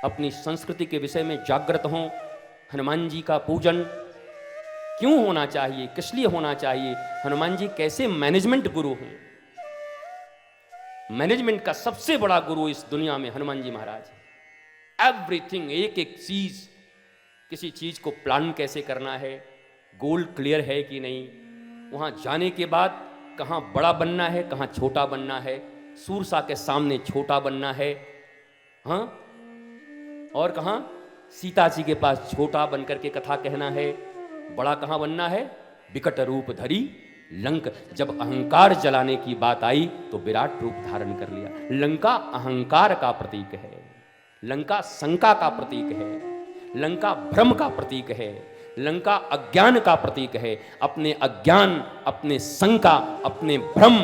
अपनी संस्कृति के विषय में जागृत हों। हनुमान जी का पूजन क्यों होना चाहिए, किस लिए होना चाहिए, हनुमान जी कैसे मैनेजमेंट गुरु हैं। मैनेजमेंट का सबसे बड़ा गुरु इस दुनिया में हनुमान जी महाराज। एवरीथिंग, एक एक चीज, किसी चीज को प्लान कैसे करना है, गोल क्लियर है कि नहीं, वहां जाने के बाद कहां बड़ा बनना है, कहां छोटा बनना है, सूरसा के सामने छोटा बनना है, हाँ, और कहां सीता जी के पास छोटा बनकर के कथा कहना है, बड़ा कहां बनना है, विकट रूप धरी लंक। जब अहंकार जलाने की बात आई तो विराट रूप धारण कर लिया। लंका अहंकार का प्रतीक है, लंका शंका का प्रतीक है, लंका भ्रम का प्रतीक है, लंका अज्ञान का प्रतीक है। अपने अज्ञान, अपने शंका, अपने भ्रम,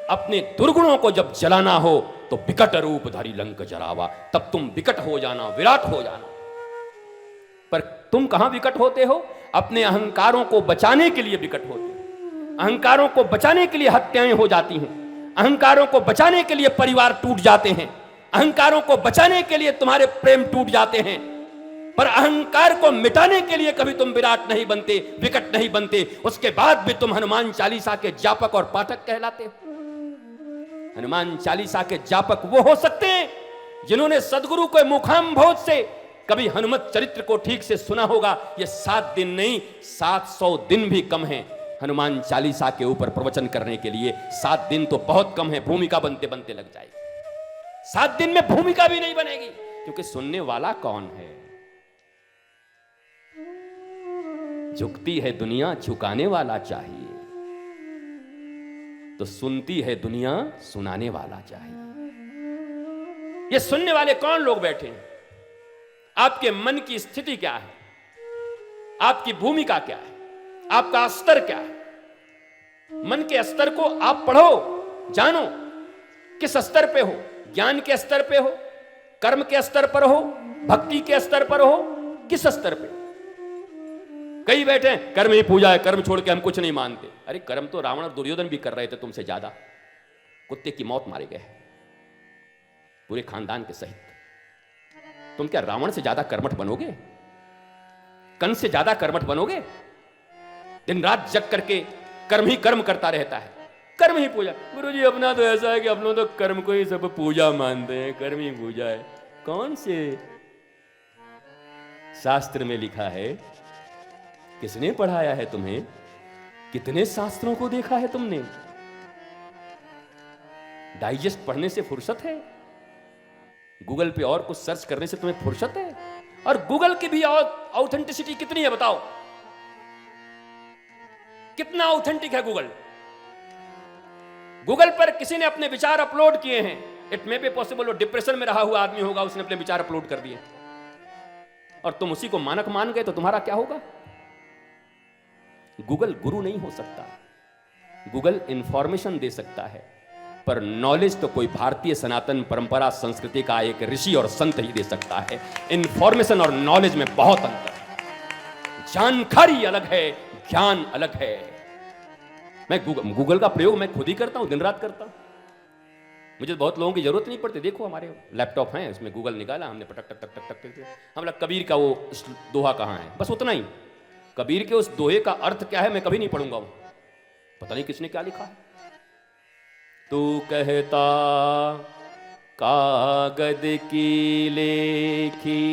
अपने दुर्गुणों को जब जलाना हो तो विकट रूप धरी लंक जरावा, तब तुम विकट हो जाना, विराट हो जाना। पर तुम कहां विकट होते हो? अपने अहंकारों को बचाने के लिए विकट होते हो। अहंकारों को बचाने के लिए हत्याएं हो जाती हैं, अहंकारों को बचाने के लिए परिवार टूट जाते हैं, अहंकारों को बचाने के लिए तुम्हारे प्रेम टूट जाते हैं। पर अहंकार को मिटाने के लिए कभी तुम विराट नहीं बनते, विकट नहीं बनते। उसके बाद भी तुम हनुमान चालीसा के जापक और पाठक कहलाते हो। हनुमान चालीसा के जापक वो हो सकते हैं जिन्होंने सदगुरु के मुखाम्भोज से कभी हनुमत चरित्र को ठीक से सुना होगा। ये 7 दिन नहीं, 700 दिन भी कम है हनुमान चालीसा के ऊपर प्रवचन करने के लिए। 7 दिन तो बहुत कम है, भूमिका बनते बनते लग जाएगी। 7 दिन में भूमिका भी नहीं बनेगी, क्योंकि सुनने वाला कौन है? झुकती है दुनिया, झुकाने वाला चाहिए, तो सुनती है दुनिया, सुनाने वाला चाहिए। ये सुनने वाले कौन लोग बैठे हैं? आपके मन की स्थिति क्या है, आपकी भूमिका क्या है, आपका स्तर क्या है? मन के स्तर को आप पढ़ो, जानो किस स्तर पे हो। ज्ञान के स्तर पे हो, कर्म के स्तर पर हो, भक्ति के स्तर पर हो, किस स्तर पे? कई बैठे हैं कर्म ही पूजा है, कर्म छोड़ के हम कुछ नहीं मानते। अरे कर्म तो रावण और दुर्योधन भी कर रहे थे तुमसे ज्यादा, कुत्ते की मौत मारे गए पूरे खानदान के सहित। तुम क्या रावण से ज्यादा कर्मठ बनोगे? कंस से ज्यादा कर्मठ बनोगे? दिन रात जग करके कर्म ही कर्म करता रहता है, कर्म ही पूजा। गुरुजी अपना तो ऐसा है कि अपनों तो कर्म को ही सब पूजा मानते हैं, कर्म ही पूजा है। कौन से शास्त्र में लिखा है? किसने पढ़ाया है तुम्हें? कितने शास्त्रों को देखा है तुमने? डाइजेस्ट पढ़ने से फुर्सत है? गूगल पे और कुछ सर्च करने से तुम्हें फुर्सत है? और गूगल की भी ऑथेंटिसिटी कितनी है बताओ? कितना ऑथेंटिक है गूगल? गूगल पर किसी ने अपने विचार अपलोड किए हैं, इट मे बी पॉसिबल वो डिप्रेशन में रहा हुआ आदमी होगा, उसने अपने विचार अपलोड कर दिए और तुम उसी को मानक मान गए, तो तुम्हारा क्या होगा? गूगल गुरु नहीं हो सकता। गूगल इंफॉर्मेशन दे सकता है, पर नॉलेज तो कोई भारतीय सनातन परंपरा संस्कृति का एक ऋषि और संत ही दे सकता है। इंफॉर्मेशन और नॉलेज में बहुत अंतर है। जानकारी अलग है, ज्ञान अलग है। मैं गूगल का प्रयोग मैं खुद ही करता हूं, दिन रात करता हूं। मुझे तो बहुत लोगों की जरूरत नहीं पड़ती। देखो हमारे लैपटॉप हैं, उसमें गूगल निकाला हमने, पटक टक टक टक टक। हम लोग कबीर का वो दोहा कहाँ है, बस उतना ही। कबीर के उस दोहे का अर्थ क्या है मैं कभी नहीं पढ़ूंगा, वो पता नहीं किसने क्या लिखा है। तू कहता कागद की लेखी,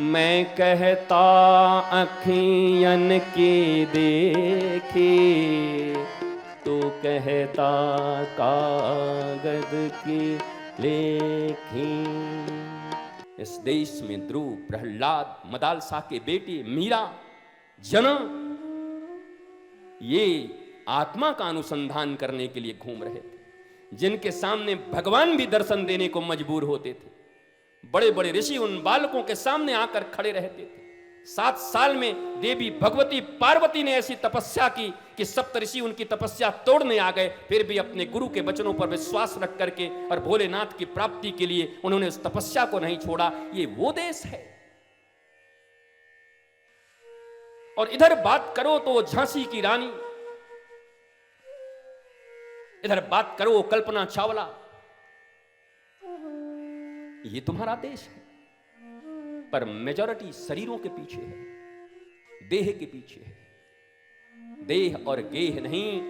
मैं कहता अखियन की देखी। तू कहता कागद की लेखी। इस देश में ध्रुव, प्रहलाद, मदालसा के बेटे मीरा, जनक, ये आत्मा का अनुसंधान करने के लिए घूम रहे थे, जिनके सामने भगवान भी दर्शन देने को मजबूर होते थे। बड़े बड़े ऋषि उन बालकों के सामने आकर खड़े रहते थे। 7 साल में देवी भगवती पार्वती ने ऐसी तपस्या की कि सप्तऋषि उनकी तपस्या तोड़ने आ गए, फिर भी अपने गुरु के वचनों पर विश्वास रख करके और भोलेनाथ की प्राप्ति के लिए उन्होंने उस तपस्या को नहीं छोड़ा। ये वो देश है। और इधर बात करो तो झांसी की रानी, इधर बात करो कल्पना चावला, ये तुम्हारा देश है। पर मेजॉरिटी शरीरों के पीछे है, देह के पीछे है। देह और गेह नहीं,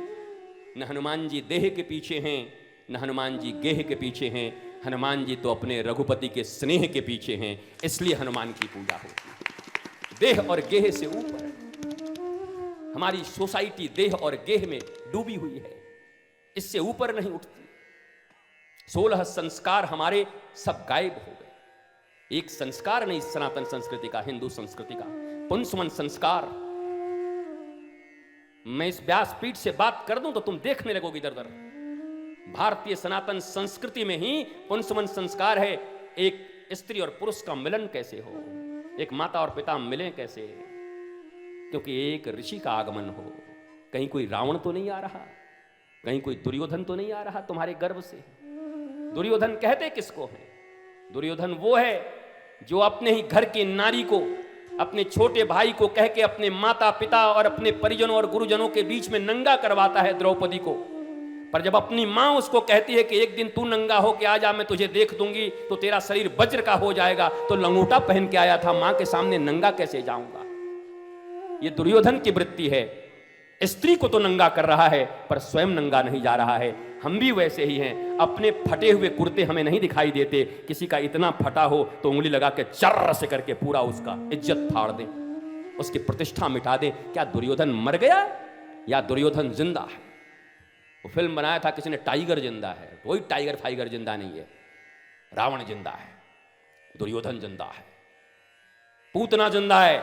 न हनुमान जी देह के पीछे हैं, न हनुमान जी गेह के पीछे हैं। हनुमान जी तो अपने रघुपति के स्नेह के पीछे हैं, इसलिए हनुमान की पूजा होती है। देह और गेह से ऊपर हमारी सोसाइटी देह और गेह में डूबी हुई है, इससे ऊपर नहीं उठती। 16 संस्कार हमारे सब गायब हो गए। एक संस्कार नहीं सनातन संस्कृति का, हिंदू संस्कृति का, पुंसवन संस्कार। मैं इस व्यासपीठ से बात कर दूं तो तुम देखने लगोगे इधर उधर। भारतीय सनातन संस्कृति में ही पुंसवन संस्कार है। एक स्त्री और पुरुष का मिलन कैसे हो, एक माता और पिता मिलें कैसे, क्योंकि एक ऋषि का आगमन हो। कहीं कोई रावण तो नहीं आ रहा, कहीं कोई दुर्योधन तो नहीं आ रहा तुम्हारे गर्भ से। दुर्योधन कहते किसको है? दुर्योधन वो है जो अपने ही घर की नारी को, अपने छोटे भाई को कह के अपने माता पिता और अपने परिजनों और गुरुजनों के बीच में नंगा करवाता है द्रौपदी को। पर जब अपनी मां उसको कहती है कि एक दिन तू नंगा हो के आ जा, मैं तुझे देख दूंगी तो तेरा शरीर वज्र का हो जाएगा, तो लंगोटा पहन के आया था, मां के सामने नंगा कैसे जाऊंगा। ये दुर्योधन की वृत्ति है। स्त्री को तो नंगा कर रहा है पर स्वयं नंगा नहीं जा रहा है। हम भी वैसे ही हैं। अपने फटे हुए कुर्ते हमें नहीं दिखाई देते, किसी का इतना फटा हो तो उंगली लगा के चर्र से करके पूरा उसका इज्जत फाड़ दें, उसकी प्रतिष्ठा मिटा दें। क्या दुर्योधन मर गया या दुर्योधन जिंदा है? वो फिल्म बनाया था किसी ने, टाइगर जिंदा है। कोई टाइगर फाइगर जिंदा नहीं है। रावण जिंदा है, दुर्योधन जिंदा है, पूतना जिंदा है,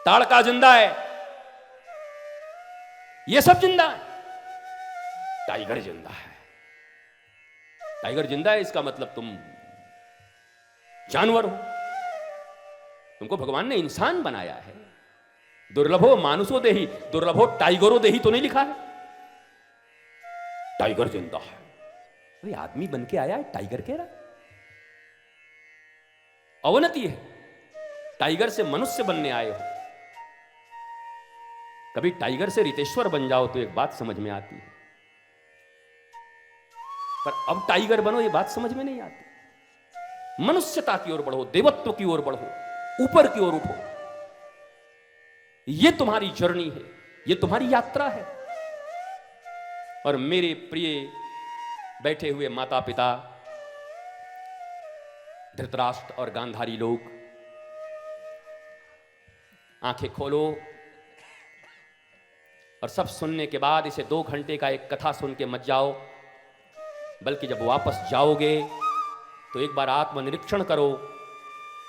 ताड़का जिंदा है, ये सब जिंदा है। टाइगर जिंदा है। टाइगर जिंदा है इसका मतलब तुम जानवर हो। तुमको भगवान ने इंसान बनाया है। दुर्लभो मानुषो देही, दुर्लभो टाइगरो देही तो नहीं लिखा है। टाइगर जिंदा है। अरे आदमी बन के आया है, टाइगर कह रहा। अवनति है। टाइगर से मनुष्य बनने आए हो। कभी टाइगर से रितेश्वर बन जाओ तो एक बात समझ में आती है, पर अब टाइगर बनो ये बात समझ में नहीं आती। मनुष्यता की ओर बढ़ो, देवत्व की ओर बढ़ो, ऊपर की ओर उठो। ये तुम्हारी जर्नी है, ये तुम्हारी यात्रा है। और मेरे प्रिय बैठे हुए माता पिता, धृतराष्ट्र और गांधारी लोग, आंखें खोलो और सब सुनने के बाद इसे 2 घंटे का एक कथा सुन के मत जाओ, बल्कि जब वापस जाओगे तो एक बार आत्मनिरीक्षण करो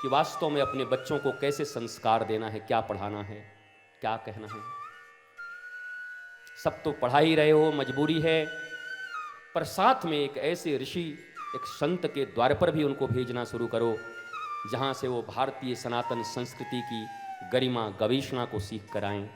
कि वास्तव में अपने बच्चों को कैसे संस्कार देना है, क्या पढ़ाना है, क्या कहना है। सब तो पढ़ा ही रहे हो, मजबूरी है, पर साथ में एक ऐसे ऋषि, एक संत के द्वार पर भी उनको भेजना शुरू करो जहां से वो भारतीय सनातन संस्कृति की गरिमा गवेषणा को सीख कर आएं।